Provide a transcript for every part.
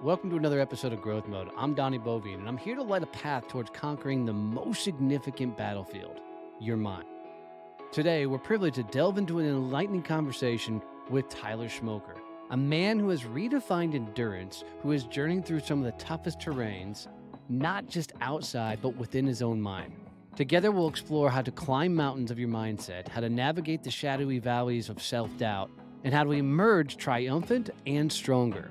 Welcome to another episode of Growth Mode. I'm Donnie Boivin, and I'm here to light a path towards conquering the most significant battlefield, your mind. Today, we're privileged to delve into an enlightening conversation with Tyler Schmoker, a man who has redefined endurance, who is journeying through some of the toughest terrains, not just outside, but within his own mind. Together, we'll explore how to climb mountains of your mindset, how to navigate the shadowy valleys of self doubt, and how to emerge triumphant and stronger.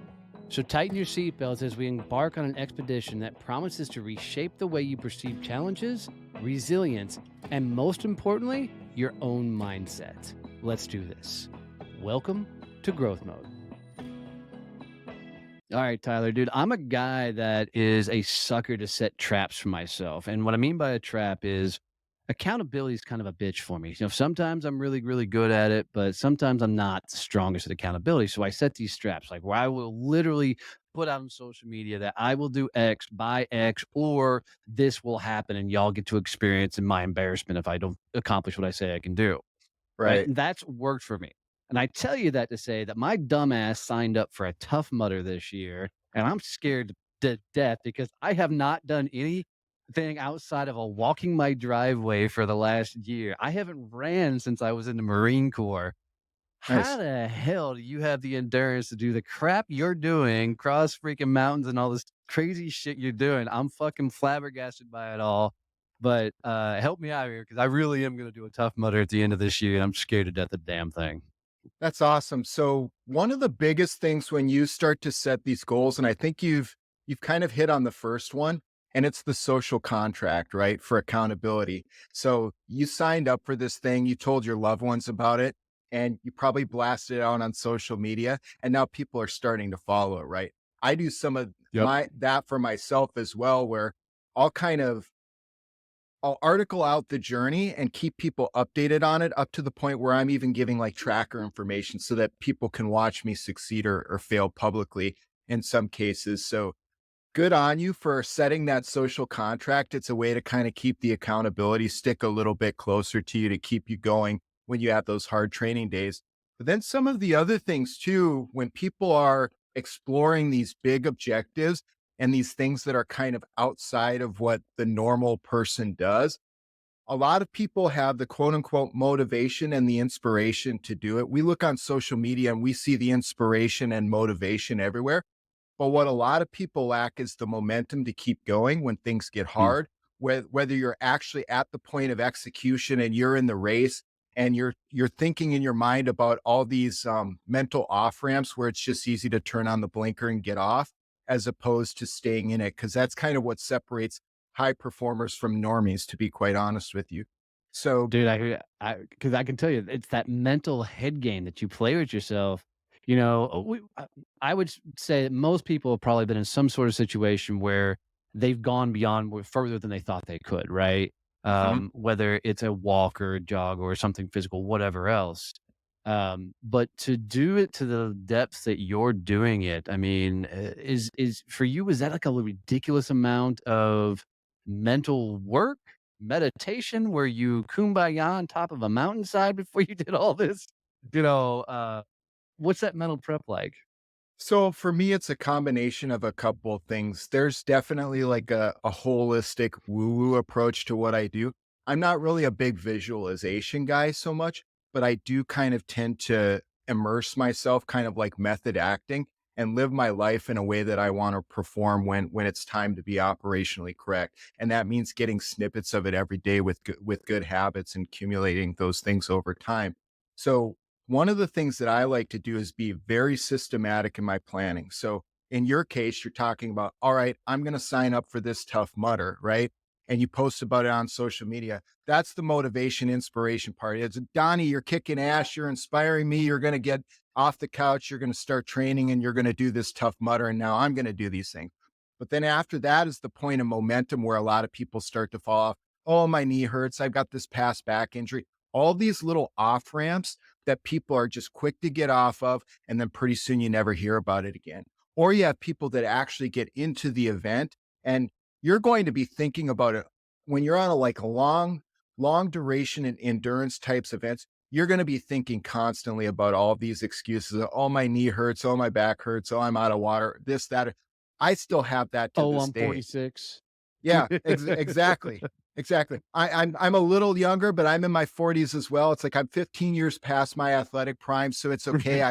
So, tighten your seatbelts as we embark on an expedition that promises to reshape the way you perceive challenges, resilience, and most importantly, your own mindset. Let's do this. Welcome to Growth Mode. All right, Tyler, dude, I'm a guy that is a sucker to set traps for myself. And what I mean by a trap is accountability is kind of a bitch for me. Sometimes I'm really, really good at it, but sometimes I'm not the strongest at accountability. So I set these traps, like where I will literally put out on social media that I will do X by X, or this will happen and y'all get to experience in my embarrassment if I don't accomplish what I say I can do. Right? Right. And that's worked for me. And I tell you that to say that my dumbass signed up for a Tough Mudder this year, and I'm scared to death because I have not done anything outside of a walking my driveway for the last year. I haven't ran since I was in the Marine Corps. How Nice. the hell do you have the endurance to do the crap you're doing, cross freaking mountains and all this crazy shit you're doing? I'm fucking flabbergasted by it all. But help me out here because I really am going to do a Tough Mudder at the end of this year, and I'm scared to death of the damn thing. That's awesome. So one of the biggest things when you start to set these goals, and I think you've kind of hit on the first one, and it's the social contract, right? For accountability. So you signed up for this thing, you told your loved ones about it, and you probably blasted it out on social media, and now people are starting to follow it, right? I do some of Yep. my that for myself as well, where I'll kind of I'll article out the journey and keep people updated on it up to the point where I'm even giving like tracker information so that people can watch me succeed or fail publicly in some cases. So good on you for setting that social contract. It's a way to kind of keep the accountability stick a little bit closer to you to keep you going when you have those hard training days. But then some of the other things too, when people are exploring these big objectives and these things that are kind of outside of what the normal person does, a lot of people have the quote unquote motivation and the inspiration to do it. We look on social media and we see the inspiration and motivation everywhere. But what a lot of people lack is the momentum to keep going when things get Mm. hard, whether you're actually at the point of execution and you're in the race and you're thinking in your mind about all these mental off ramps where it's just easy to turn on the blinker and get off as opposed to staying in it. Cause that's kind of what separates high performers from normies, to be quite honest with you. So, Dude, because I can tell you, it's that mental head game that you play with yourself. I would say that most people have probably been in some sort of situation where they've gone beyond further than they thought they could, right? mhm. Whether it's a walk or a jog or something physical, whatever else. But to do it to the depth that you're doing it, I mean, is for you, is that like a ridiculous amount of mental work? Meditation where you kumbaya on top of a mountainside before you did all this? You know, uh, what's that mental prep like? So for me, it's a combination of a couple of things. There's definitely like a holistic woo-woo approach to what I do. I'm not really a big visualization guy so much, but I do kind of tend to immerse myself, kind of like method acting, and live my life in a way that I want to perform when it's time to be operationally correct. And that means getting snippets of it every day with good habits and accumulating those things over time. So one of the things that I like to do is be very systematic in my planning. So in your case, you're talking about, all right, I'm going to sign up for this tough mutter, right? And you post about it on social media. That's the motivation, inspiration part. It's Donnie, you're kicking ass. You're inspiring me. You're going to get off the couch. You're going to start training and you're going to do this tough mutter. And now I'm going to do these things. But then after that is the point of momentum where a lot of people start to fall off. Oh, my knee hurts. I've got this past back injury. All these little off ramps that people are just quick to get off of, and then pretty soon you never hear about it again. Or you have people that actually get into the event, and you're going to be thinking about it when you're on a like a long duration and endurance types events. You're going to be thinking constantly about all these excuses. Oh, my knee hurts. Oh, my back hurts. Oh, I'm out of water. This, that. I still have that to Oh, this I'm day. 46. Yeah, exactly, exactly. I'm a little younger, but I'm in my 40s as well. It's like I'm 15 years past my athletic prime, so it's okay.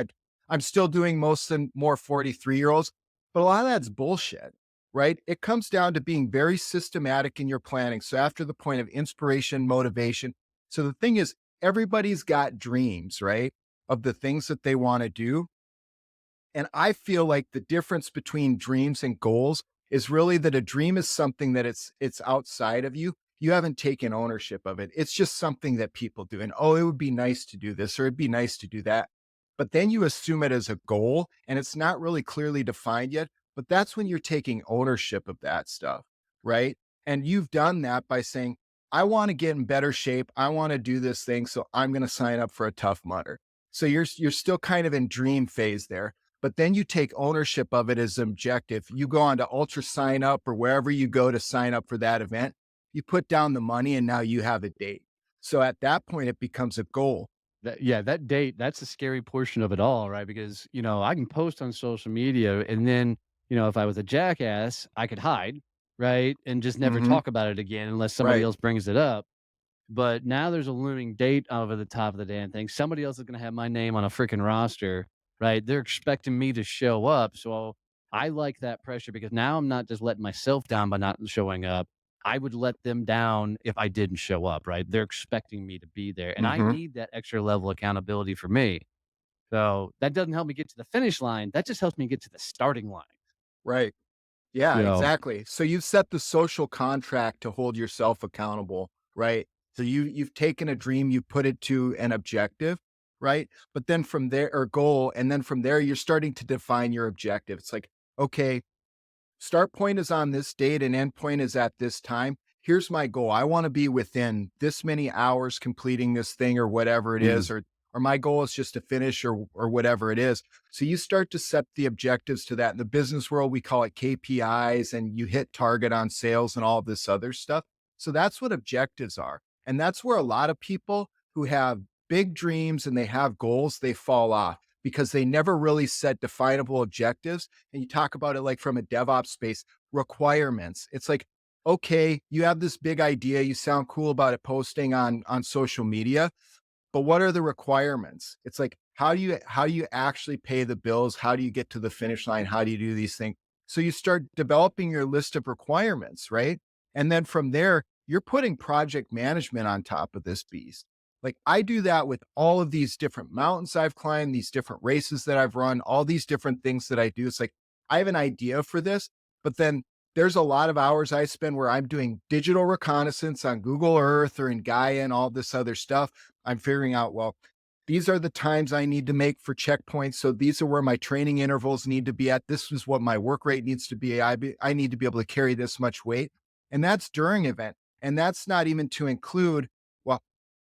I'm still doing most and more 43-year-olds, but a lot of that's bullshit, right? It comes down to being very systematic in your planning. So after the point of inspiration, motivation. So the thing is, everybody's got dreams, right? Of the things that they want to do. And I feel like the difference between dreams and goals is really that a dream is something that it's outside of you. You haven't taken ownership of it. It's just something that people do. And oh, it would be nice to do this or it'd be nice to do that. But then you assume it as a goal and it's not really clearly defined yet. But that's when you're taking ownership of that stuff, right? And you've done that by saying, I want to get in better shape. I want to do this thing. So I'm going to sign up for a Tough Mudder. So you're still kind of in dream phase there, but then you take ownership of it as objective. You go on to Ultra Sign Up or wherever you go to sign up for that event. You put down the money and now you have a date. So at that point, it becomes a goal. Yeah, that date, that's the scary portion of it all, right? Because, I can post on social media and then, if I was a jackass, I could hide, right? And just never Hmm. talk about it again unless somebody Right. else brings it up. But now there's a looming date over the top of the damn thing. Somebody else is gonna have my name on a freaking roster, right? They're expecting me to show up. So I like that pressure because now I'm not just letting myself down by not showing up. I would let them down if I didn't show up, right? They're expecting me to be there. And I Hmm. need that extra level of accountability for me. So that doesn't help me get to the finish line. That just helps me get to the starting line. Right. Yeah, So exactly. So you've set the social contract to hold yourself accountable, right? So you've taken a dream, you put it to an objective, right? But then from there or goal, and then from there you're starting to define your objective. It's like, okay, start point is on this date and end point is at this time. Here's my goal. I want to be within this many hours completing this thing or whatever it mm, is, or my goal is just to finish or whatever it is. So you start to set the objectives to that. In the business world, we call it KPIs and you hit target on sales and all this other stuff. So that's what objectives are. And that's where a lot of people who have big dreams and they have goals, they fall off because they never really set definable objectives. And you talk about it like from a DevOps space, requirements. It's like, okay, you have this big idea, you sound cool about it posting on social media, but what are the requirements? It's like, how do you actually pay the bills? How do you get to the finish line? How do you do these things? So you start developing your list of requirements, right? And then from there, you're putting project management on top of this beast. Like I do that with all of these different mountains I've climbed, these different races that I've run, all these different things that I do. It's like I have an idea for this, but then there's a lot of hours I spend where I'm doing digital reconnaissance on Google Earth or in Gaia and all this other stuff. I'm figuring out, well, these are the times I need to make for checkpoints. So these are where my training intervals need to be at. This is what my work rate needs to be. I need to be able to carry this much weight. And that's during event. And that's not even to include, well,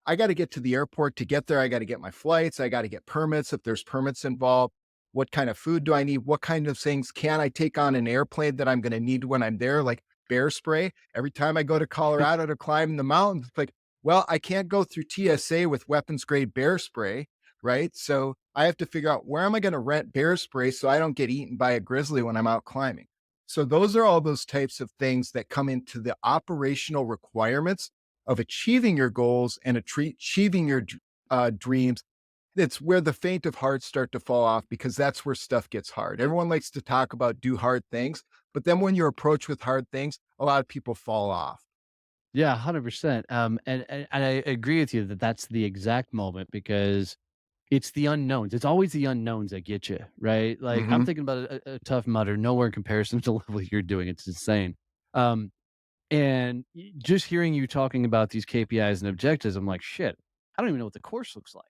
I got to get to the airport to get there. I got to get my flights. I got to get permits if there's permits involved. What kind of food do I need? What kind of things can I take on an airplane that I'm going to need when I'm there? Like bear spray. Every time I go to Colorado to climb the mountains, it's like, well, I can't go through TSA with weapons grade bear spray, right? So I have to figure out where am I going to rent bear spray so I don't get eaten by a grizzly when I'm out climbing. So those are all those types of things that come into the operational requirements of achieving your goals and achieving your dreams. It's where the faint of heart start to fall off because that's where stuff gets hard. Everyone likes to talk about do hard things, but then when you're approached with hard things, a lot of people fall off. yeah, 100%. And I agree with you that that's the exact moment because it's the unknowns. It's always the unknowns that get you, right? Like, I'm Hmm. thinking about a Tough Mudder, nowhere in comparison to the level you're doing. It's insane. Um, and just hearing you talking about these KPIs and objectives, I'm like, shit, I don't even know what the course looks like.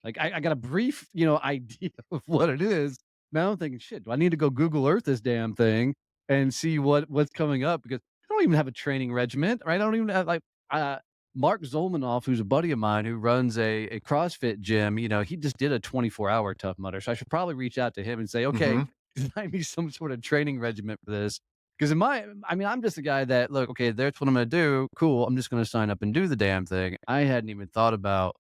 Like, I got a brief, idea of what it is. Now I'm thinking, shit, do I need to go Google Earth this damn thing and see what's coming up? Because I don't even have a training regiment, right? I don't even have uh, Mark Zolmanoff, who's a buddy of mine who runs a CrossFit gym. He just did a 24-hour Tough Mudder, so I should probably reach out to him and say, okay, Hmm. design me some sort of training regiment for this. Because I'm just a guy that look, okay, that's what I'm going to do. Cool. I'm just going to sign up and do the damn thing. I hadn't even thought about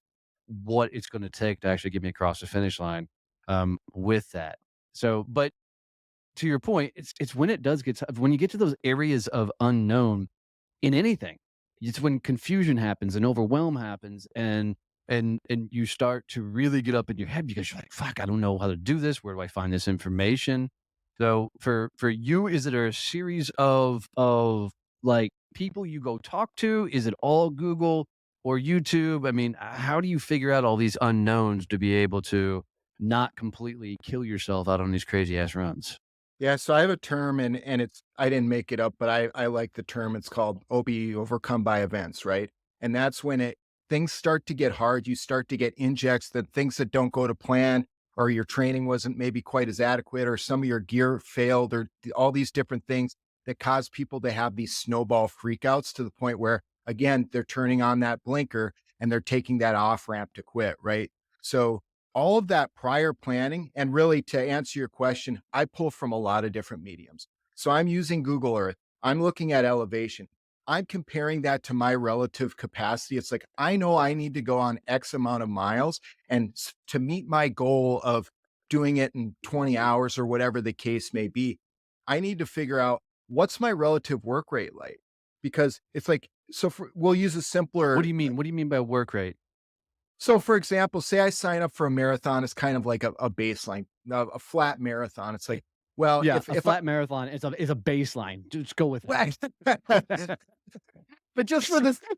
what it's going to take to actually get me across the finish line with that. So, but to your point, it's when it does get tough, when you get to those areas of unknown in anything, it's when confusion happens and overwhelm happens, and you start to really get up in your head because you're like, "Fuck, I don't know how to do this. Where do I find this information?" So for you, is it a series of like people you go talk to? Is it all Google or YouTube? I mean, how do you figure out all these unknowns to be able to not completely kill yourself out on these crazy ass runs? Yeah, so I have a term and it's I didn't make it up, but I like the term. It's called OB, overcome by events, right? And that's when it things start to get hard, you start to get injects, that things that don't go to plan, or your training wasn't maybe quite as adequate, or some of your gear failed, or all these different things that cause people to have these snowball freakouts to the point where again, they're turning on that blinker and they're taking that off ramp to quit, right? So all of that prior planning, and really to answer your question, I pull from a lot of different mediums. So I'm using Google Earth. I'm looking at elevation. I'm comparing that to my relative capacity. It's like, I know I need to go on X amount of miles, and to meet my goal of doing it in 20 hours or whatever the case may be, I need to figure out what's my relative work rate like? Because it's like, we'll use a What simpler. do you mean? What do you mean by work rate? So, for example, say I sign up for a marathon as kind of like a baseline, a flat marathon. It's like, well, Yeah, a if I flat marathon is a baseline. Just go with right. it. But just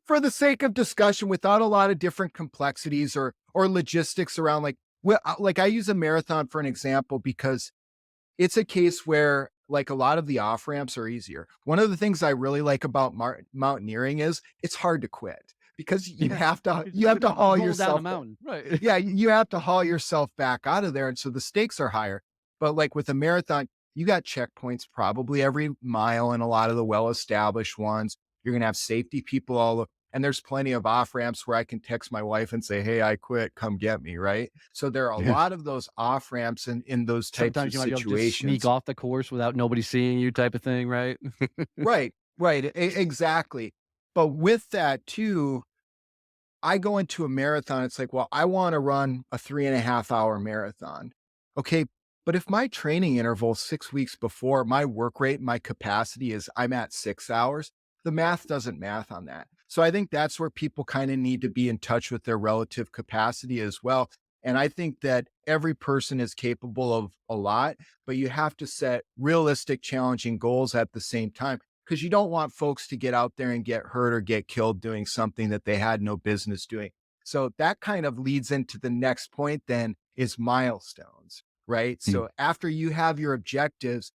for the sake of discussion, without a lot of different complexities or logistics around, like, well, like I use a marathon for an example because it's a case where, like, a lot of the off ramps are easier. One of the things I really like about mountaineering is it's hard to quit because Yeah, you have to haul roll down a yourself. mountain, right? Yeah, you have to haul yourself back out of there, and so the stakes are higher. But, like, with a marathon, you got checkpoints probably every mile in a lot of the well-established ones. You're gonna have safety people and there's plenty of off-ramps where I can text my wife and say, "Hey, I quit, come get me," right? So there are a Yeah. lot of those off-ramps in those types of Sometimes you might be able to just sneak situations. off the course without nobody seeing you type of thing, right? Right, right, exactly. But with that too, I go into a marathon, it's like, well, I want to run a 3.5 hour marathon. Okay. But if my training interval 6 weeks before, my work rate, my capacity is I'm at 6 hours, the math doesn't math on that. So I think that's where people kind of need to be in touch with their relative capacity as well. And I think that every person is capable of a lot, but you have to set realistic, challenging goals at the same time, because you don't want folks to get out there and get hurt or get killed doing something that they had no business doing. So that kind of leads into the next point then, is milestones, right? Mm. So after you have your objectives,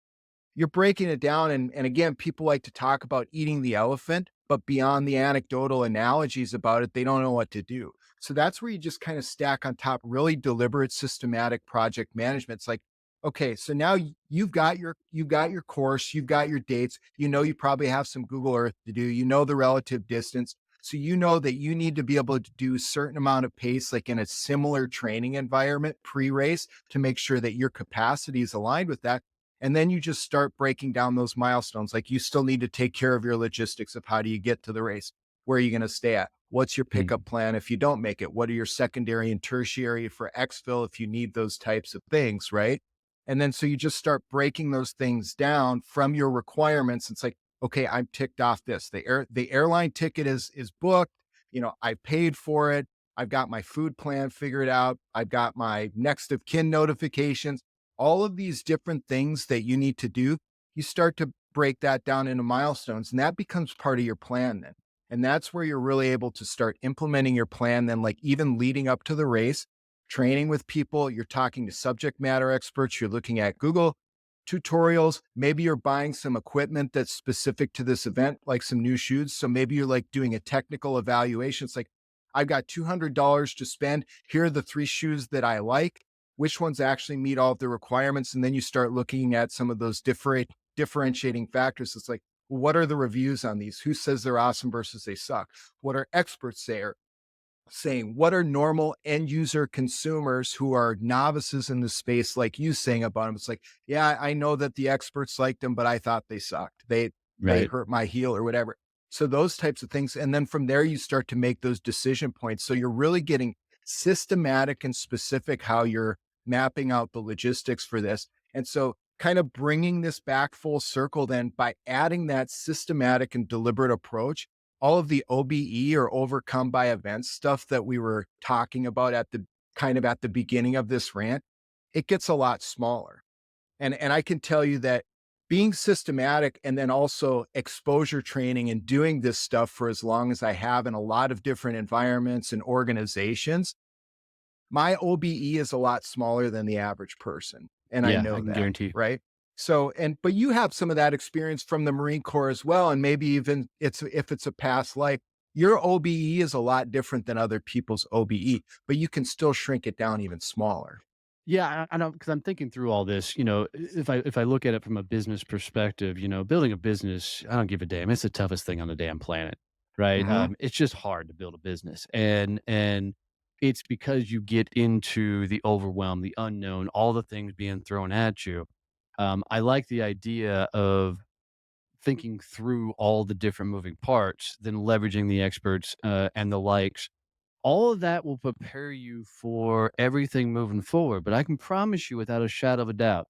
you're breaking it down. And again, people like to talk about eating the elephant, but beyond the anecdotal analogies about it, they don't know what to do. So that's where you just kind of stack on top really deliberate, systematic project management. It's like, okay, so now you've got your course, you've got your dates, you know, you probably have some Google Earth to do, you know, the relative distance. So you know that you need to be able to do a certain amount of pace, like in a similar training environment pre-race, to make sure that your capacity is aligned with that. And then you just start breaking down those milestones. Like, you still need to take care of your logistics of how do you get to the race? Where are you going to stay at? What's your Mm. pickup plan if you don't make it? What are your secondary and tertiary for exfil if you need those types of things, right? And then so you just start breaking those things down from your requirements. It's like, okay, I'm ticked off this. The airline ticket is booked. You know, I paid for it. I've got my food plan figured out. I've got my next of kin notifications, all of these different things that you need to do. You start to break that down into milestones, and that becomes part of your plan then. And that's where you're really able to start implementing your plan then, like even leading up to the race, training with people, you're talking to subject matter experts, you're looking at Google tutorials, maybe you're buying some equipment that's specific to this event, like some new shoes. So maybe you're like doing a technical evaluation. It's like, I've got $200 to spend. Here are the 3 shoes that I like. Which ones actually meet all of the requirements? And then you start looking at some of those differentiating factors. It's like, what are the reviews on these? Who says they're awesome versus they suck? What are experts saying? What are normal end user consumers who are novices in the space like you saying about them? It's like, yeah, I know that the experts liked them, but I thought they sucked. They Right. hurt my heel or whatever. So those types of things. And then from there, you start to make those decision points. So you're really getting systematic and specific how you're mapping out the logistics for this. And so kind of bringing this back full circle then by adding that systematic and deliberate approach, all of the OBE or overcome by events stuff that we were talking about at the kind of at the beginning of this rant, it gets a lot smaller. And I can tell you that being systematic and then also exposure training and doing this stuff for as long as I have in a lot of different environments and organizations, my OBE is a lot smaller than the average person. And I Yeah, I know can that, guarantee. right? So, but you have some of that experience from the Marine Corps as well. And maybe even if it's a past life, your OBE is a lot different than other people's OBE, but you can still shrink it down even smaller. Yeah, I know because I'm thinking through all this. If I look at it from a business perspective, building a business, I don't give a damn. It's the toughest thing on the damn planet, right? Hmm. It's just hard to build a business, and it's because you get into the overwhelm, the unknown, all the things being thrown at you. I like the idea of thinking through all the different moving parts, then leveraging the experts and the likes. All of that will prepare you for everything moving forward. But I can promise you without a shadow of a doubt,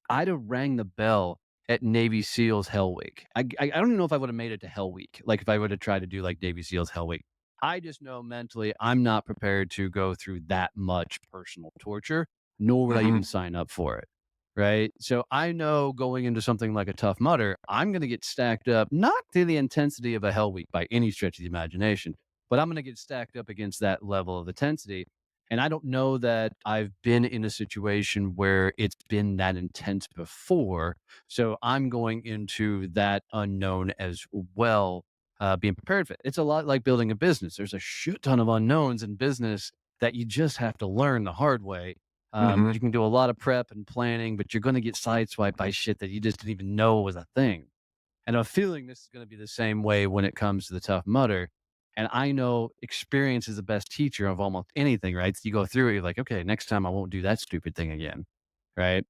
I'd have rang the bell at Navy SEALs Hell Week. I don't even know if I would have made it to Hell Week, like if I would have tried to do like Navy SEALs Hell Week. I just know mentally I'm not prepared to go through that much personal torture, nor would I Hmm. even sign up for it. Right. So I know going into something like a Tough Mudder, I'm going to get stacked up, not to the intensity of a Hell Week by any stretch of the imagination, but I'm going to get stacked up against that level of intensity. And I don't know that I've been in a situation where it's been that intense before. So I'm going into that unknown as well, being prepared for it. It's a lot like building a business. There's a shit ton of unknowns in business that you just have to learn the hard way. Hmm. You can do a lot of prep and planning, but you're going to get sideswiped by shit that you just didn't even know was a thing. And I'm feeling this is going to be the same way when it comes to the Tough Mudder. And I know experience is the best teacher of almost anything, right? So you go through it, you're like, okay, next time I won't do that stupid thing again. Right.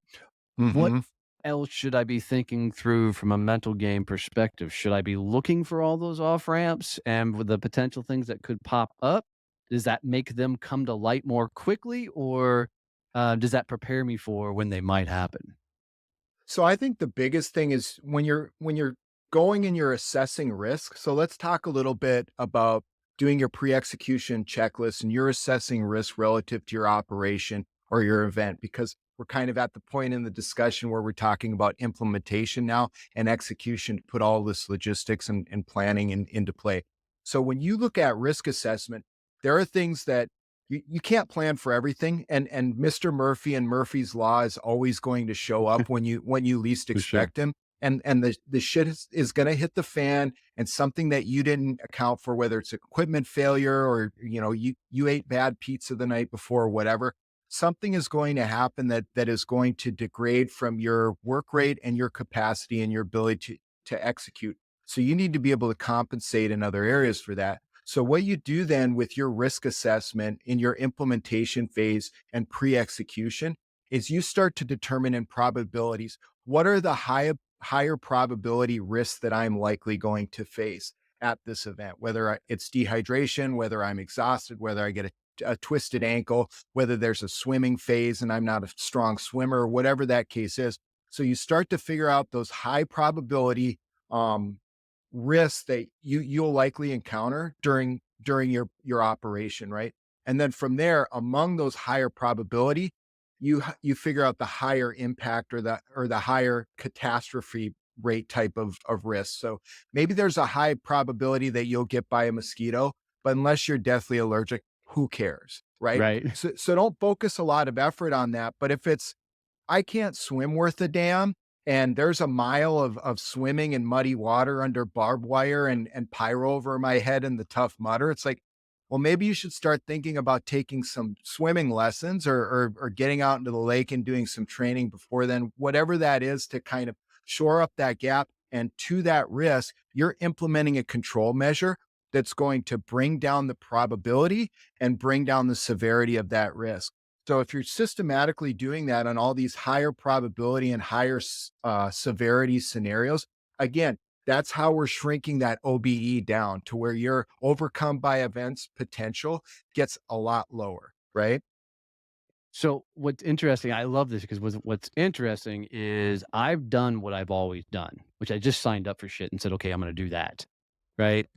What Hmm. else should I be thinking through from a mental game perspective? Should I be looking for all those off ramps and with the potential things that could pop up? Does that make them come to light more quickly, or does that prepare me for when they might happen? So I think the biggest thing is when you're going and you're assessing risk. So let's talk a little bit about doing your pre-execution checklist and you're assessing risk relative to your operation or your event because we're kind of at the point in the discussion where we're talking about implementation now and execution to put all this logistics and planning into play. So when you look at risk assessment, there are things that you can't plan for everything and Mr. Murphy and Murphy's law is always going to show up when you least For sure. expect him and the shit is going to hit the fan and something that you didn't account for whether it's equipment failure or you ate bad pizza the night before or whatever, something is going to happen that is going to degrade from your work rate and your capacity and your ability to execute, so you need to be able to compensate in other areas for that. So, what you do then with your risk assessment in your implementation phase and pre execution is you start to determine in probabilities what are the higher probability risks that I'm likely going to face at this event, whether it's dehydration, whether I'm exhausted, whether I get a twisted ankle, whether there's a swimming phase and I'm not a strong swimmer, whatever that case is. So, you start to figure out those high probability um, risks that you'll likely encounter during your operation, right? And then from there, among those higher probability, you figure out the higher impact or the higher catastrophe rate type of risk. So maybe there's a high probability that you'll get by a mosquito, but unless you're deathly allergic, who cares, right? Right. So don't focus a lot of effort on that. But if it's I can't swim worth a damn. And there's a mile of swimming in muddy water under barbed wire and pyro over my head in the Tough Mudder. It's like, well, maybe you should start thinking about taking some swimming lessons or getting out into the lake and doing some training before then, whatever that is to kind of shore up that gap. And to that risk, you're implementing a control measure that's going to bring down the probability and bring down the severity of that risk. So if you're systematically doing that on all these higher probability and higher severity scenarios, again, that's how we're shrinking that OBE down to where your overcome by events potential gets a lot lower, right? So what's interesting, I love this because what's interesting is I've done what I've always done, which I just signed up for shit and said, okay, I'm going to do that. Right.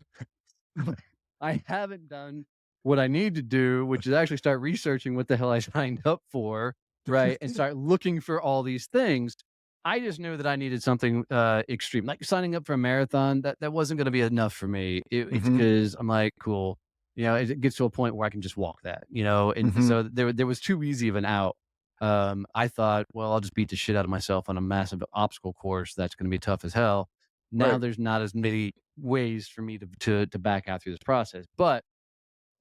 I haven't done what I need to do, which is actually start researching what the hell I signed up for, right? And start looking for all these things. I just knew that I needed something extreme, like signing up for a marathon. That wasn't going to be enough for me. It's Hmm. because I'm like, cool, it gets to a point where I can just walk that, and Hmm. so there was too easy of an out. I thought, well, I'll just beat the shit out of myself on a massive obstacle course that's going to be tough as hell. Now Right. there's not as many ways for me to back out through this process. But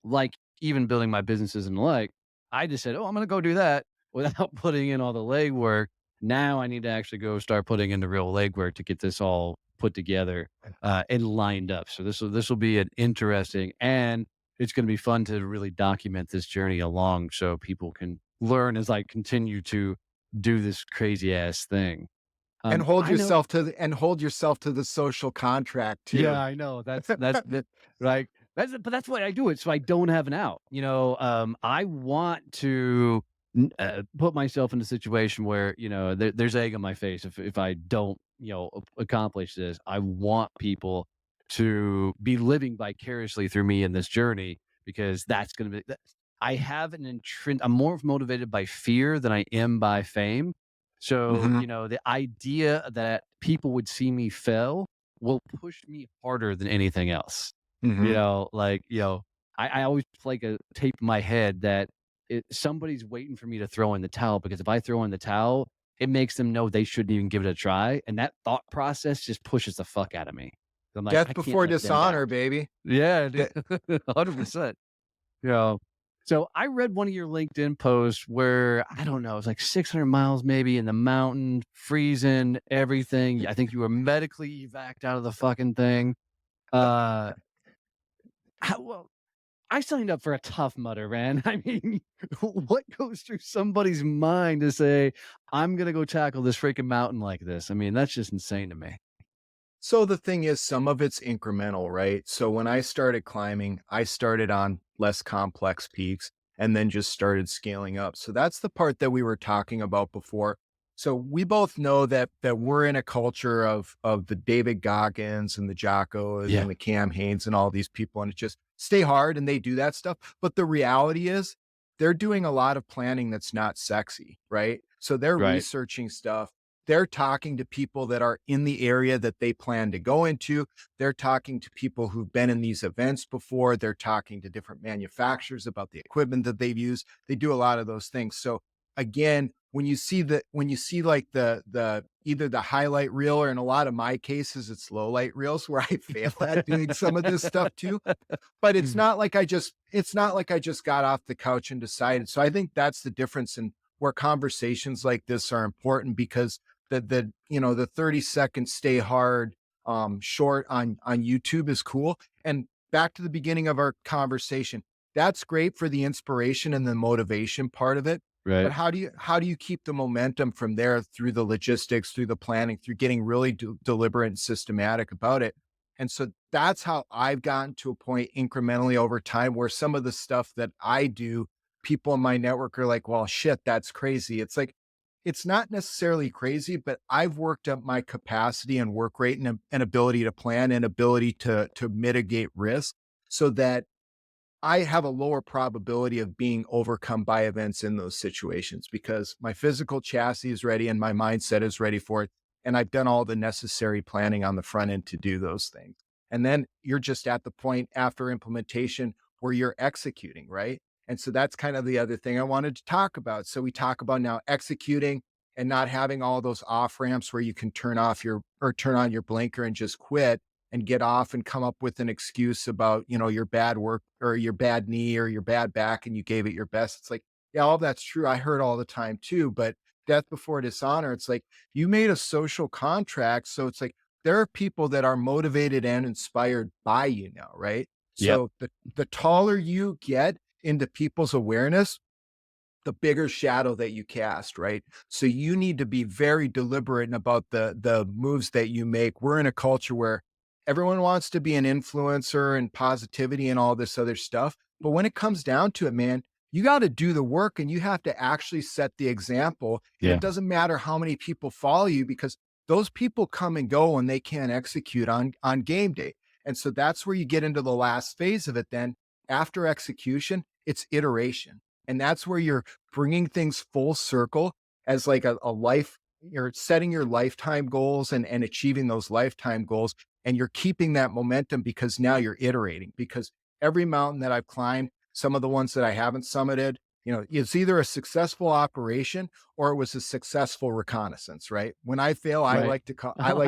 like even building my businesses and the like, I just said, "Oh, I'm gonna go do that," without putting in all the legwork. Now I need to actually go start putting in the real legwork to get this all put together and lined up. So this will be an interesting, and it's going to be fun to really document this journey along, so people can learn as I continue to do this crazy ass thing. And hold I know. yourself to the social contract Yeah, too. I know. That's that right. That's why I do it, so I don't have an out. I want to put myself in a situation where there's egg on my face if I don't accomplish this. I want people to be living vicariously through me in this journey because that's going to be. I have an intrin. I'm more motivated by fear than I am by fame. So Hmm. the idea that people would see me fail will push me harder than anything else. Hmm. I always like a tape in my head that somebody's waiting for me to throw in the towel because if I throw in the towel, it makes them know they shouldn't even give it a try. And that thought process just pushes the fuck out of me. I'm like, Death I can't before let them down. dishonor, baby. Yeah, dude. That 100%. You know, so I read one of your LinkedIn posts where I don't know, it was like 600 miles maybe in the mountain, freezing, everything. I think you were medically evac'd out of the fucking thing. Uh, well, I signed up for a tough mudder, man. I mean, what goes through somebody's mind to say, I'm gonna go tackle this freaking mountain like this? I mean, that's just insane to me. So the thing is, some of it's incremental, right? So when I started climbing, I started on less complex peaks and then just started scaling up. So that's the part that we were talking about before. So we both know that we're in a culture of the David Goggins and the Jockos Yeah. and the Cam Hanes and all these people, and it's just stay hard and they do that stuff. But the reality is they're doing a lot of planning that's not sexy, right? So they're Right. researching stuff, they're talking to people that are in the area that they plan to go into. They're talking to people who've been in these events before. They're talking to different manufacturers about the equipment that they've used. They do a lot of those things. So again, when you see like the either the highlight reel or in a lot of my cases it's low light reels where I fail at doing some of this stuff too, but it's not like I just got off the couch and decided. So I think that's the difference in where conversations like this are important because the 30-second stay hard short on YouTube is cool. And back to the beginning of our conversation, that's great for the inspiration and the motivation part of it. But Right. how do you keep the momentum from there through the logistics, through the planning, through getting really deliberate and systematic about it? And so that's how I've gotten to a point incrementally over time where some of the stuff that I do, people in my network are like, well, shit, that's crazy. It's like, it's not necessarily crazy, but I've worked up my capacity and work rate and ability to plan and ability to mitigate risk so that I have a lower probability of being overcome by events in those situations because my physical chassis is ready and my mindset is ready for it. And I've done all the necessary planning on the front end to do those things. And then you're just at the point after implementation where you're executing, right? And so that's kind of the other thing I wanted to talk about. So we talk about now executing and not having all those off ramps where you can turn on your blinker and just quit and get off and come up with an excuse about, your bad work or your bad knee or your bad back and you gave it your best. It's like, yeah, all that's true. I heard all the time too, but death before dishonor, it's like you made a social contract. So it's like there are people that are motivated and inspired by you now, right? Yep. So the taller you get into people's awareness, the bigger shadow that you cast, right? So you need to be very deliberate about the moves that you make. We're in a culture where everyone wants to be an influencer and positivity and all this other stuff. But when it comes down to it, man, you got to do the work and you have to actually set the example. And it Yeah. doesn't matter how many people follow you because those people come and go and they can't execute on game day. And so that's where you get into the last phase of it. Then after execution, it's iteration. And that's where you're bringing things full circle as like a life. You're setting your lifetime goals and achieving those lifetime goals. And you're keeping that momentum because now you're iterating. Because every mountain that I've climbed, some of the ones that I haven't summited, it's either a successful operation or it was a successful reconnaissance, right? When I fail, Right. I Oh, like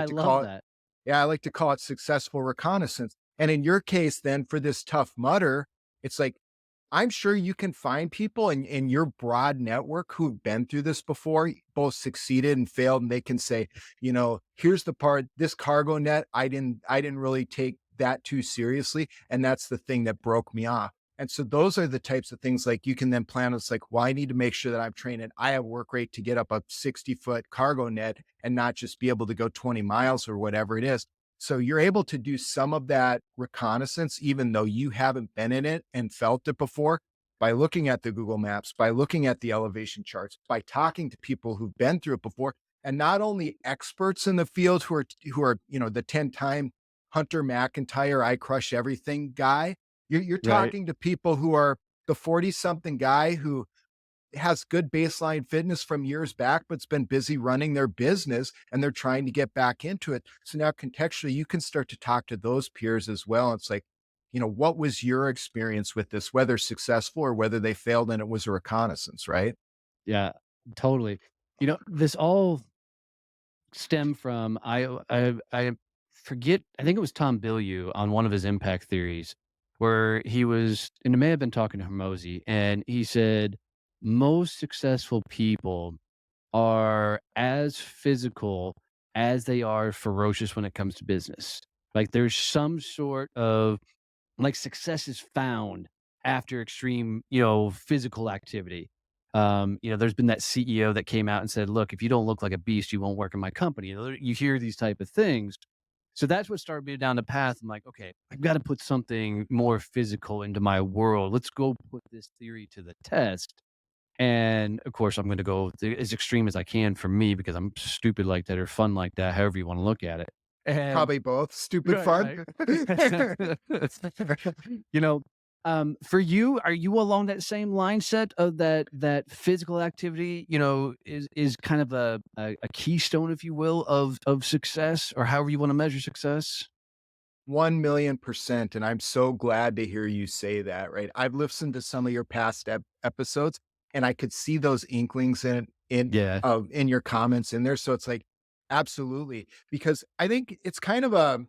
I to love call it, that. yeah, I like to call it successful reconnaissance. And in your case, then for this tough mutter, it's like I'm sure you can find people in your broad network who've been through this before, both succeeded and failed, and they can say, here's the part, this cargo net, I didn't really take that too seriously. And that's the thing that broke me off. And so those are the types of things like you can then plan. It's like, well, I need to make sure that I'm training. I have work rate to get up a 60-foot cargo net and not just be able to go 20 miles or whatever it is. So you're able to do some of that reconnaissance, even though you haven't been in it and felt it before, by looking at the Google Maps, by looking at the elevation charts, by talking to people who've been through it before, and not only experts in the field who are the 10-time Hunter McIntyre, I crush everything guy. You're Right. talking to people who are the 40 something guy who has good baseline fitness from years back, but's been busy running their business and they're trying to get back into it. So now contextually, you can start to talk to those peers as well. It's like, what was your experience with this, whether successful or whether they failed and it was a reconnaissance, right? Yeah, totally. This all stem from I forget, I think it was Tom Bilyeu on one of his impact theories where he was, and it may have been talking to Hermosi, and he said most successful people are as physical as they are ferocious when it comes to business. Like there's some sort of like success is found after extreme, physical activity. There's been that CEO that came out and said, "Look, if you don't look like a beast, you won't work in my company." You hear these type of things. So that's what started me down the path. I'm like, okay, I've got to put something more physical into my world. Let's go put this theory to the test. And of course, I'm going to go as extreme as I can for me because I'm stupid like that or fun like that, however you want to look at it. And Probably both. Stupid right, fun. right. You know, for you, are you along that same mindset of that physical activity, is kind of a keystone, if you will, of success or however you want to measure success? 1,000,000%. And I'm so glad to hear you say that, right? I've listened to some of your past episodes and I could see those inklings Yeah. in your comments in there. So it's like, absolutely. Because I think it's kind of a,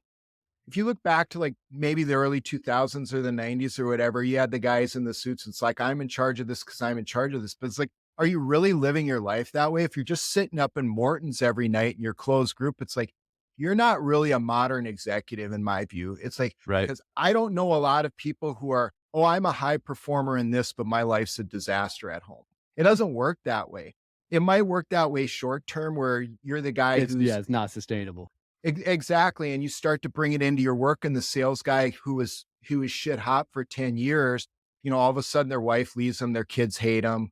if you look back to like maybe the early 2000s or the 90s or whatever, you had the guys in the suits. It's like, I'm in charge of this because I'm in charge of this. But it's like, are you really living your life that way? If you're just sitting up in Morton's every night in your closed group, it's like, you're not really a modern executive in my view. It's like, Right. because I don't know a lot of people who are, oh, I'm a high performer in this, but my life's a disaster at home. It doesn't work that way. It might work that way short term where you're the guy It's yeah, who's it's not sustainable. Exactly, and you start to bring it into your work, and the sales guy who was shit hot for 10 years, all of a sudden their wife leaves them, their kids hate them,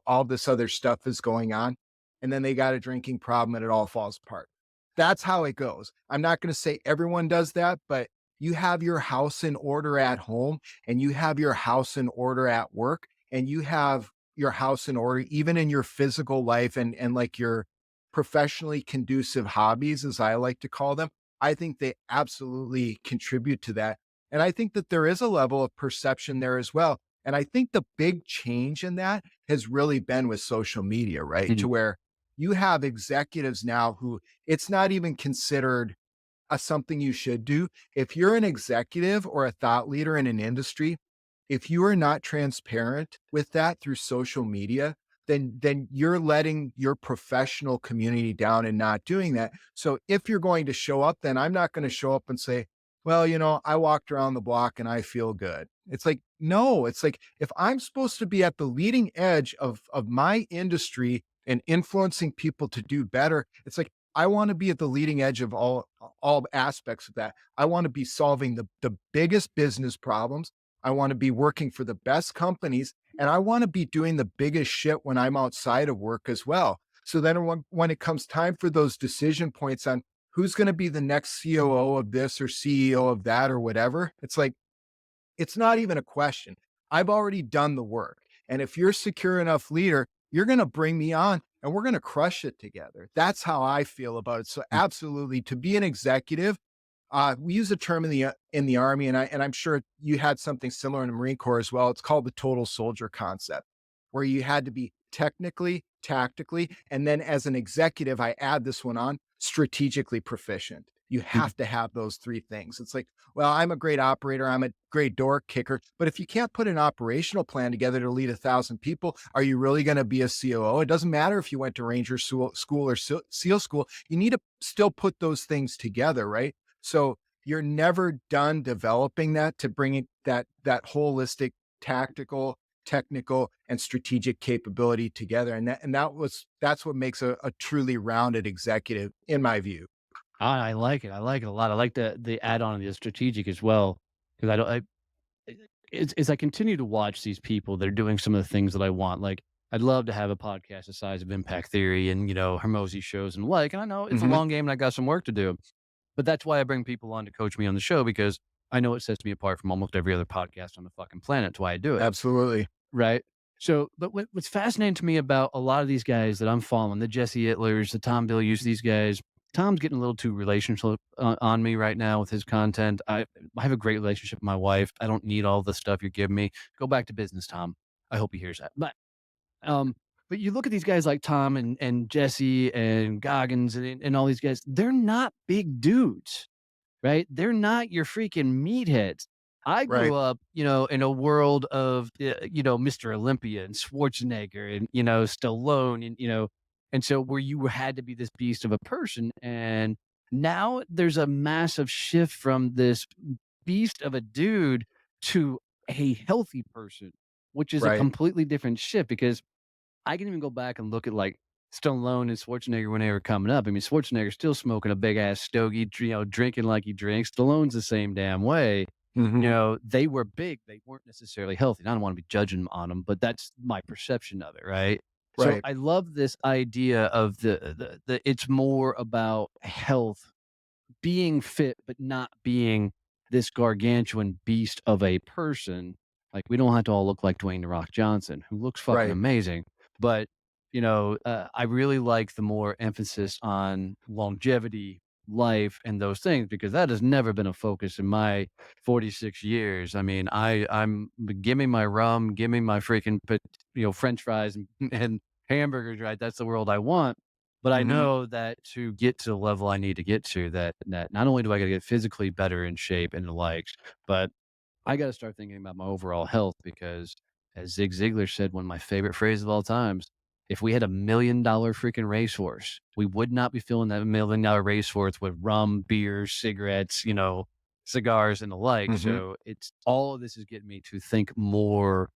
all this other stuff is going on, and then they got a drinking problem and it all falls apart. That's how it goes. I'm not gonna say everyone does that, but you have your house in order at home, and you have your house in order at work, and you have your house in order even in your physical life and like your professionally conducive hobbies, as I like to call them, I think they absolutely contribute to that. And I think that there is a level of perception there as well. And I think the big change in that has really been with social media, right? Mhm. To where you have executives now who it's not even considered something you should do. If you're an executive or a thought leader in an industry, if you are not transparent with that through social media, then you're letting your professional community down and not doing that. So if you're going to show up, then I'm not going to show up and say, well, I walked around the block and I feel good. It's like, no, it's like if I'm supposed to be at the leading edge of my industry and influencing people to do better, it's like I want to be at the leading edge of all aspects of that. I want to be solving the biggest business problems. I want to be working for the best companies. And I want to be doing the biggest shit when I'm outside of work as well. So then when it comes time for those decision points on who's going to be the next COO of this or CEO of that or whatever, it's like, it's not even a question. I've already done the work. And if you're a secure enough leader, you're going to bring me on and we're going to crush it together. That's how I feel about it. So absolutely, to be an executive, we use a term in the Army, and I'm sure you had something similar in the Marine Corps as well. It's called the total soldier concept, where you had to be technically, tactically, and then as an executive, I add this one on, strategically proficient. You have to have those three things. It's like, well, I'm a great operator, I'm a great door kicker, but if you can't put an operational plan together to lead 1,000 people, are you really going to be a COO? It doesn't matter if you went to Ranger school or SEAL school. You need to still put those things together, right? So you're never done developing that to bring it that holistic, tactical, technical, and strategic capability together. That's what makes a truly rounded executive, in my view. I like it. I like it a lot. I like the add on of the strategic as well because I don't. As I continue to watch these people that are doing some of the things that I want, like I'd love to have a podcast the size of Impact Theory and Hermosi shows and the like. And I know it's a Mhm. long game and I got some work to do, but that's why I bring people on to coach me on the show because I know it sets me apart from almost every other podcast on the fucking planet. That's why I do it. Absolutely. Right. So, but what's fascinating to me about a lot of these guys that I'm following, the Jesse Itlers, the Tom Bilyeu's, these guys, Tom's getting a little too relational on me right now with his content. I have a great relationship with my wife. I don't need all the stuff you're giving me. Go back to business, Tom. I hope he hears that. Um, but you look at these guys like Tom and Jesse and Goggins and all these guys. They're not big dudes, right? They're not your freaking meatheads. I grew Right. up, in a world of, Mr. Olympia and Schwarzenegger and, Stallone and so where you had to be this beast of a person. And now there's a massive shift from this beast of a dude to a healthy person, which is a Right. completely different shift because I can even go back and look at like Stallone and Schwarzenegger when they were coming up. I mean, Schwarzenegger's still smoking a big ass stogie, drinking like he drinks. Stallone's the same damn way. Mhm. They were big. They weren't necessarily healthy. And I don't want to be judging on them, but that's my perception of it, right? So Right. I love this idea of the it's more about health being fit, but not being this gargantuan beast of a person. Like, we don't have to all look like Dwayne "The Rock" Johnson, who looks fucking Right. amazing. But, I really like the more emphasis on longevity, life, and those things because that has never been a focus in my 46 years. I mean, I'm give me my rum, give me my freaking, French fries and, and hamburgers, right? That's the world I want. But I Mhm. know that to get to the level I need to get to, that not only do I gotta get physically better in shape and the likes, but I gotta start thinking about my overall health because as Zig Ziglar said, one of my favorite phrases of all times, if we had $1 million freaking racehorse, we would not be filling that $1 million racehorse with rum, beer, cigarettes, cigars and the like. Mhm. So it's all of this is getting me to think more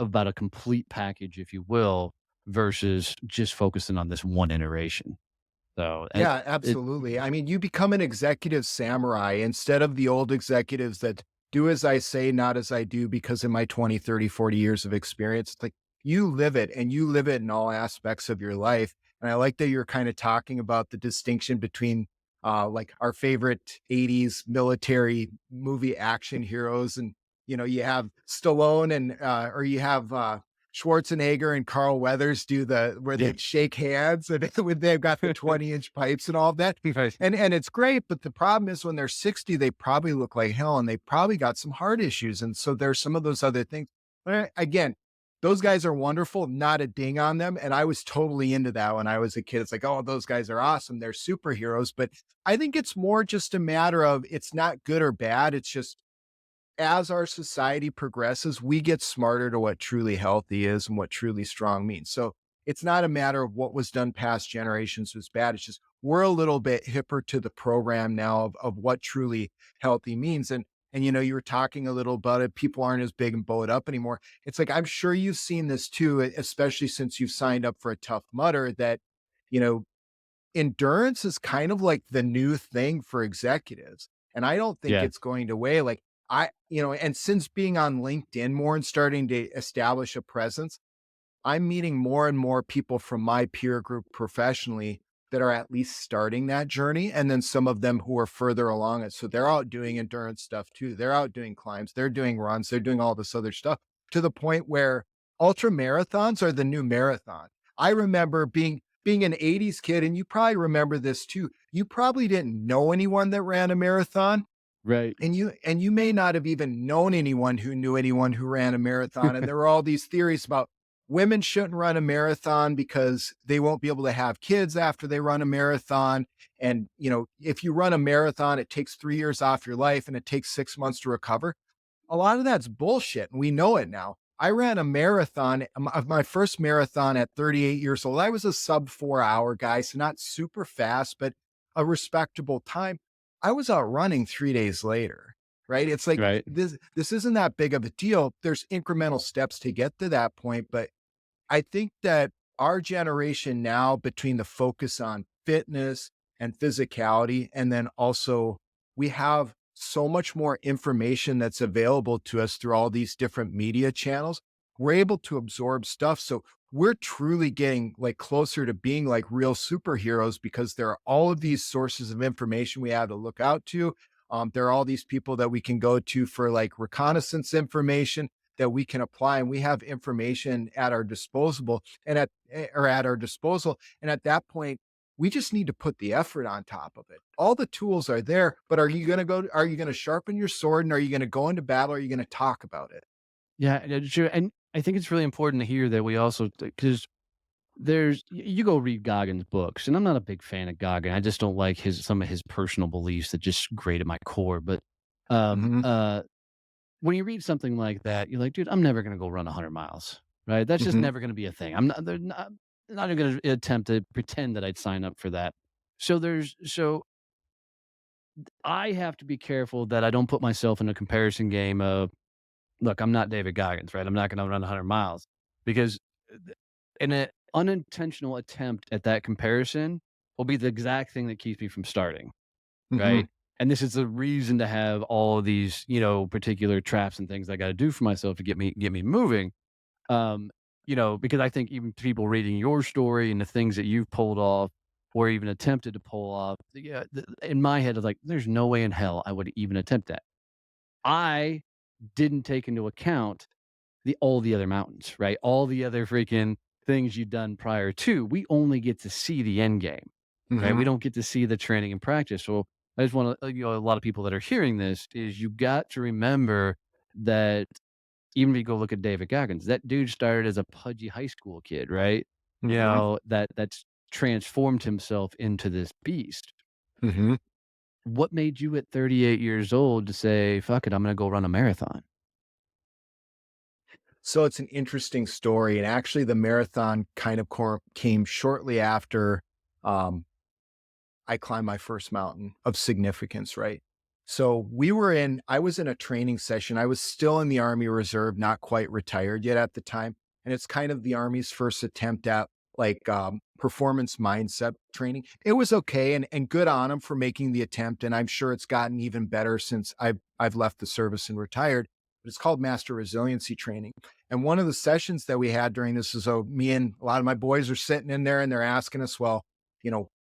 about a complete package, if you will, versus just focusing on this one iteration. So, Yeah, it absolutely. I mean, you become an executive samurai instead of the old executives that do as I say, not as I do, because of my 20, 30, 40 years of experience. It's like you live it and you live it in all aspects of your life. And I like that you're kind of talking about the distinction between like our favorite 80s military movie action heroes. And, you have Stallone or you have Schwarzenegger and Carl Weathers do where yeah. they shake hands and when they've got the 20-inch pipes and all of that. Right. And it's great, but the problem is when they're 60, they probably look like hell and they probably got some heart issues. And so there's some of those other things. But again, those guys are wonderful, not a ding on them. And I was totally into that when I was a kid. It's like, oh, those guys are awesome. They're superheroes. But I think it's more just a matter of it's not good or bad. It's just as our society progresses, we get smarter to what truly healthy is and what truly strong means. So it's not a matter of what was done past generations was bad. It's just we're a little bit hipper to the program now of what truly healthy means. And you were talking a little about it. People aren't as big and bowed up anymore. It's like I'm sure you've seen this too, especially since you've signed up for a Tough Mudder, that you know endurance is kind of like the new thing for executives. And I don't think Yeah. it's going away. Like and since being on LinkedIn more and starting to establish a presence, I'm meeting more and more people from my peer group professionally that are at least starting that journey. And then some of them who are further along it. So they're out doing endurance stuff too. They're out doing climbs, they're doing runs, they're doing all this other stuff to the point where ultra marathons are the new marathon. I remember being an 80s kid, and you probably remember this too. You probably didn't know anyone that ran a marathon, Right. and you may not have even known anyone who knew anyone who ran a marathon, and there were all these theories about women shouldn't run a marathon because they won't be able to have kids after they run a marathon, and, if you run a marathon, it takes 3 years off your life, and it takes 6 months to recover. A lot of that's bullshit, and we know it now. I ran a marathon, my first marathon at 38 years old. I was a sub 4-hour guy, so not super fast, but a respectable time. I was out running 3 days later, right? It's like Right. this isn't that big of a deal. There's incremental steps to get to that point, but I think that our generation now, between the focus on fitness and physicality, and then also we have so much more information that's available to us through all these different media channels. We're able to absorb stuff. So we're truly getting like closer to being like real superheroes because there are all of these sources of information we have to look out to. There are all these people that we can go to for like reconnaissance information that we can apply, and we have information at our disposable or at our disposal. And at that point, we just need to put the effort on top of it. All the tools are there, but are you going to sharpen your sword, and are you going to go into battle? Or are you going to talk about it? Yeah, sure. And I think it's really important to hear that we also, because you go read Goggins' books, and I'm not a big fan of Goggin. I just don't like some of his personal beliefs that just grate at my core. But um, Hmm. uh, when you read something like that, you're like, dude, I'm never gonna go run 100 miles, right? That's just Hmm. never gonna be a thing. I'm not even gonna attempt to pretend that I'd sign up for that. So I have to be careful that I don't put myself in a comparison game of, look, I'm not David Goggins, right? I'm not gonna run 100 miles because an unintentional attempt at that comparison will be the exact thing that keeps me from starting, Hmm. right? And this is the reason to have all of these, particular traps and things I gotta do for myself to get me moving. Um, because I think even people reading your story and the things that you've pulled off or even attempted to pull off, yeah, in my head, it's like, there's no way in hell I would even attempt that. I didn't take into account all the other mountains, right? All the other freaking things you've done prior to. We only get to see the end game, right? We Hmm. don't get to see the training and practice. So I just want to, a lot of people that are hearing this is you got to remember that even if you go look at David Goggins, that dude started as a pudgy high school kid, right? Hmm. That's transformed himself into this beast. Hmm. What made you at 38 years old to say, fuck it, I'm going to go run a marathon? So it's an interesting story. And actually, the marathon kind of came shortly after um, I climbed my first mountain of significance, right? So I was in a training session. I was still in the Army Reserve, not quite retired yet at the time. And it's kind of the Army's first attempt at like performance mindset training. It was okay, and good on them for making the attempt. And I'm sure it's gotten even better since I've left the service and retired. But it's called Master Resiliency Training. And one of the sessions that we had during this is, so me and a lot of my boys are sitting in there and they're asking us, well,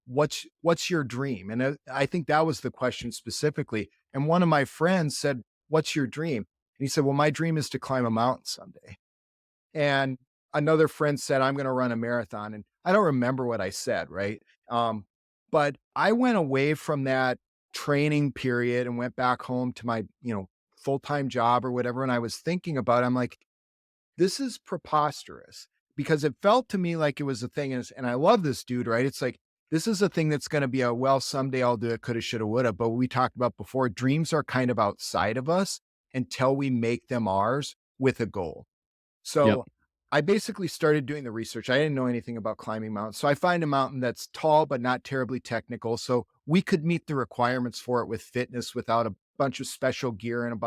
what's your dream? And I think that was the question specifically. And one of my friends said, what's your dream? And he said, well, my dream is to climb a mountain someday. And another friend said, I'm going to run a marathon. And I don't remember what I said, right? Um, but I went away from that training period and went back home to my, full-time job or whatever. And I was thinking about it, I'm like, this is preposterous, because it felt to me like it was a thing. And I love this dude, right? It's like, this is a thing that's going to be well, someday I'll do it, coulda, shoulda, woulda. But we talked about before, dreams are kind of outside of us until we make them ours with a goal. Yep. So I basically started doing the research. I didn't know anything about climbing mountains. So I find a mountain that's tall, but not terribly technical. So we could meet the requirements for it with fitness without a bunch of special gear and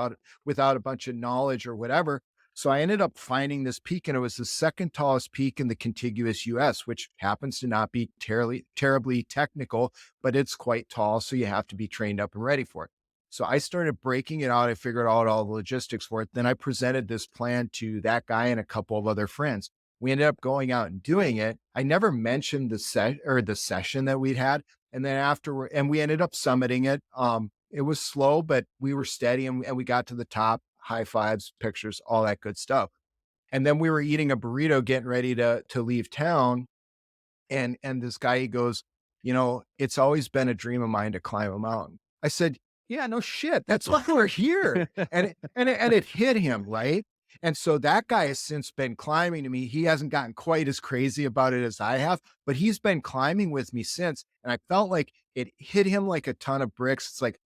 without a bunch of knowledge or whatever. So I ended up finding this peak, and it was the second tallest peak in the contiguous US, which happens to not be terribly technical, but it's quite tall. So you have to be trained up and ready for it. So I started breaking it out. I figured out all the logistics for it. Then I presented this plan to that guy and a couple of other friends. We ended up going out and doing it. I never mentioned the session that we'd had. And then after, and we ended up summiting it. It was slow, but we were steady, and we got to the top, high fives, pictures, all that good stuff. And then we were eating a burrito, getting ready to leave town. And this guy, he goes, it's always been a dream of mine to climb a mountain. I said, yeah, no shit. That's why we're here. And it hit him, right? And so that guy has since been climbing to me. He hasn't gotten quite as crazy about it as I have, but he's been climbing with me since. And I felt like it hit him like a ton of bricks. It's like,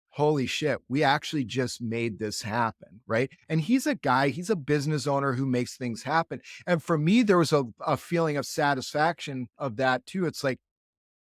holy shit, we actually just made this happen, right? And he's a business owner who makes things happen. And for me, there was a feeling of satisfaction of that too. It's like,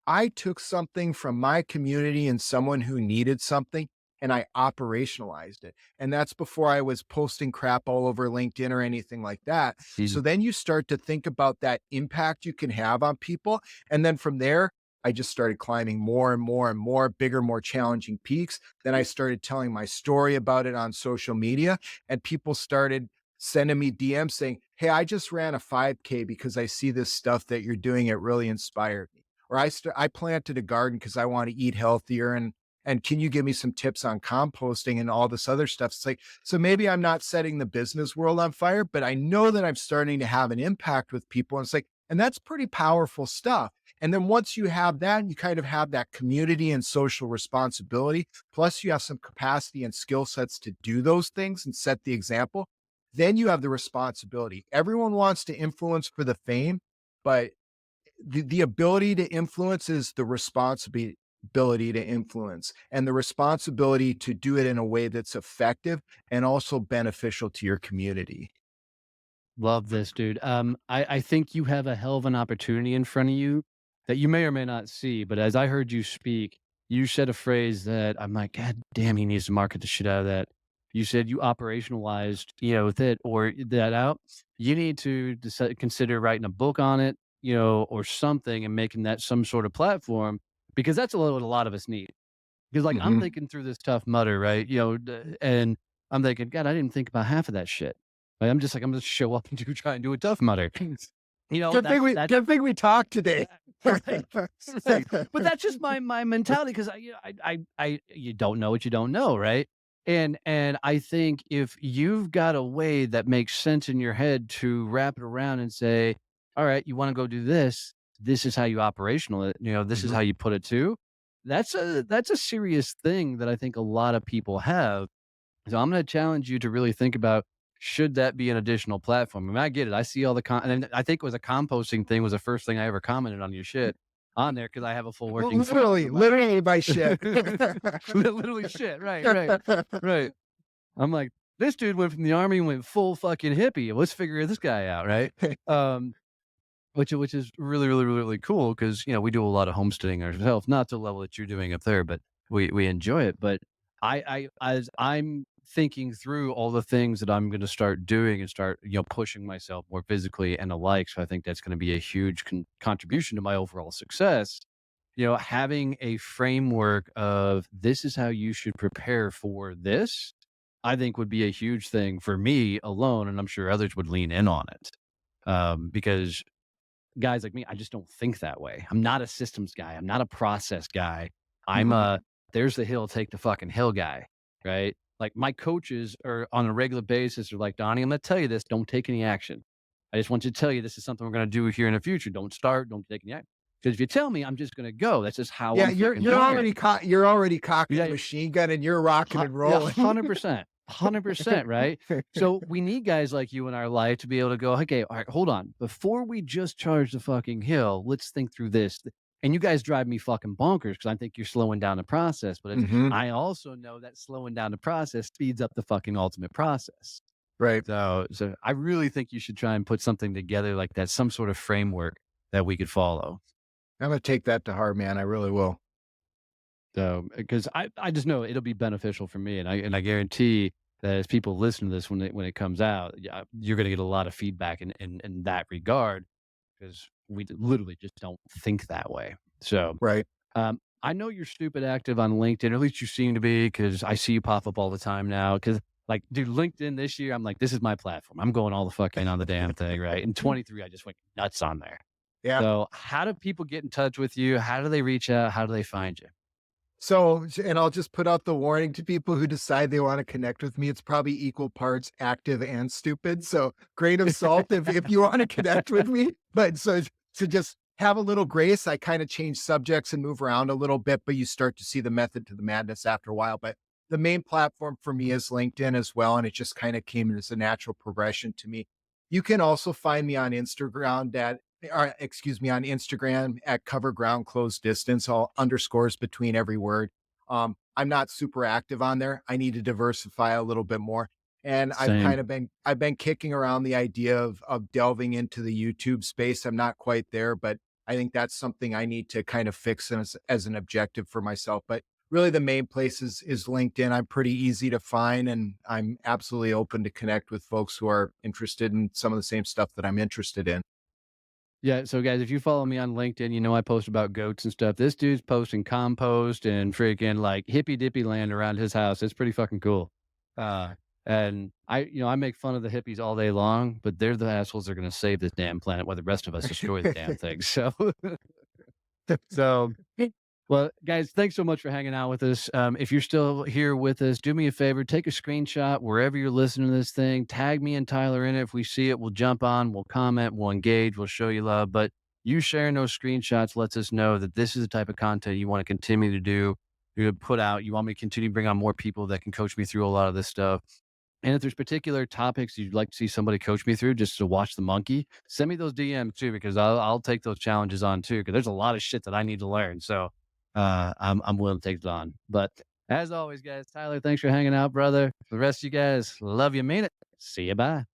I took something from my community and someone who needed something, and I operationalized it. And that's before I was posting crap all over LinkedIn or anything like that. So Easy. then you start to think about that impact you can have on people. And then from there, I just started climbing more and more and more, bigger, more challenging peaks. Then I started telling my story about it on social media, and people started sending me DMs saying, hey, I just ran a 5K because I see this stuff that you're doing. It really inspired me. Or I planted a garden because I want to eat healthier, and can you give me some tips on composting and all this other stuff? It's like, so maybe I'm not setting the business world on fire, but I know that I'm starting to have an impact with people. And it's like, and that's pretty powerful stuff. And then once you have that, you kind of have that community and social responsibility, plus you have some capacity and skill sets to do those things and set the example. Then you have the responsibility. Everyone wants to influence for the fame, but the ability to influence is the responsibility to influence, and the responsibility to do it in a way that's effective and also beneficial to your community. Love this, dude. I think you have a hell of an opportunity in front of you that you may or may not see. But as I heard you speak, you said a phrase that I'm like, God damn, he needs to market the shit out of that. You said you operationalized, with it or that out. You need to consider writing a book on it, or something, and making that some sort of platform, because that's what a lot of us need. Because, like, I'm Mhm. thinking through this Tough Mudder, right? And I'm thinking, God, I didn't think about half of that shit. Like, I'm just like, I'm gonna show up and try and do a Tough Mudder. That's Good thing we talked today. right, right. But that's just my mentality, because you don't know what you don't know, right? And I think if you've got a way that makes sense in your head to wrap it around and say, all right, you want to go do this, this is how you operational it, this is Mhm, how you put it to. That's a serious thing that I think a lot of people have. So I'm going to challenge you to really think about, should that be an additional platform? I mean, I get it. I see all the and I think it was a composting thing was the first thing I ever commented on your shit on there, because I have a full working farm. literally, I'm like, literally my shit. literally shit. Right, right, right. I'm like, this dude went from the army and went full fucking hippie. Let's figure this guy out, right? Um, which is really, really, really, really cool, because, we do a lot of homesteading ourselves, not to the level that you're doing up there, but we enjoy it. But as I'm thinking through all the things that I'm gonna start doing and start, pushing myself more physically and the like, so I think that's gonna be a huge contribution to my overall success. Having a framework of, this is how you should prepare for this, I think would be a huge thing for me alone, and I'm sure others would lean in on it. Because guys like me, I just don't think that way. I'm not a systems guy. I'm not a process guy. I'm Mhm. a, there's the hill, take the fucking hill guy, right? Like, my coaches are on a regular basis are like, Donnie, I'm going to tell you this. Don't take any action. I just want you to tell you this is something we're going to do here in the future. Don't start. Don't take any action. Because if you tell me, I'm just going to go. That's just how Yeah, I'm you're fucking you're wired. already you're already cocking the Yeah, machine gun and you're rocking and yeah, rolling. 100%, 100%, right? So we need guys like you in our life to be able to go, okay, all right, hold on. Before we just charge the fucking hill, let's think through this. And you guys drive me fucking bonkers, because I think you're slowing down the process. But Mhm. I also know that slowing down the process speeds up the fucking ultimate process. Right. So I really think you should try and put something together like that, some sort of framework that we could follow. I'm gonna take that to heart, man. I really will. So, because I just know it'll be beneficial for me, and I guarantee that as people listen to this when it comes out, yeah, you're gonna get a lot of feedback in that regard, because we literally just don't think that way. So, Right. um, I know you're stupid active on LinkedIn, or at least you seem to be, because I see you pop up all the time now. Because, like, dude, LinkedIn this year, I'm like, this is my platform. I'm going all the fucking on the damn thing, right? In 23, I just went nuts on there. Yeah. So, how do people get in touch with you? How do they reach out? How do they find you? So, and I'll just put out the warning to people who decide they want to connect with me. It's probably equal parts active and stupid. So, grain of salt if you want to connect with me. But so just have a little grace. I kind of change subjects and move around a little bit, but you start to see the method to the madness after a while. But the main platform for me is LinkedIn as well, and it just kind of came as a natural progression to me. You can also find me on Instagram on Instagram at cover ground close distance, all underscores between every word. I'm not super active on there. I need to diversify a little bit more. And Same. I've been kicking around the idea of delving into the YouTube space. I'm not quite there, but I think that's something I need to kind of fix as an objective for myself. But really the main place is LinkedIn. I'm pretty easy to find, and I'm absolutely open to connect with folks who are interested in some of the same stuff that I'm interested in. Yeah, so guys, if you follow me on LinkedIn, you know I post about goats and stuff. This dude's posting compost and freaking like hippy dippy land around his house. It's pretty fucking cool. And I make fun of the hippies all day long, but they're the assholes that are going to save this damn planet while the rest of us destroy the damn thing. So well, guys, thanks so much for hanging out with us. If you're still here with us, do me a favor, take a screenshot wherever you're listening to this thing. Tag me and Tyler in it. If we see it, we'll jump on, we'll comment, we'll engage, we'll show you love. But you sharing those screenshots lets us know that this is the type of content you want to continue to do, you put out. You want me to continue to bring on more people that can coach me through a lot of this stuff. And if there's particular topics you'd like to see somebody coach me through just to watch the monkey, send me those DMs too, because I'll take those challenges on too, because there's a lot of shit that I need to learn. So I'm willing to take it on. But as always, guys, Tyler, thanks for hanging out, brother. For the rest of you guys, love you, mean it. See you. Bye.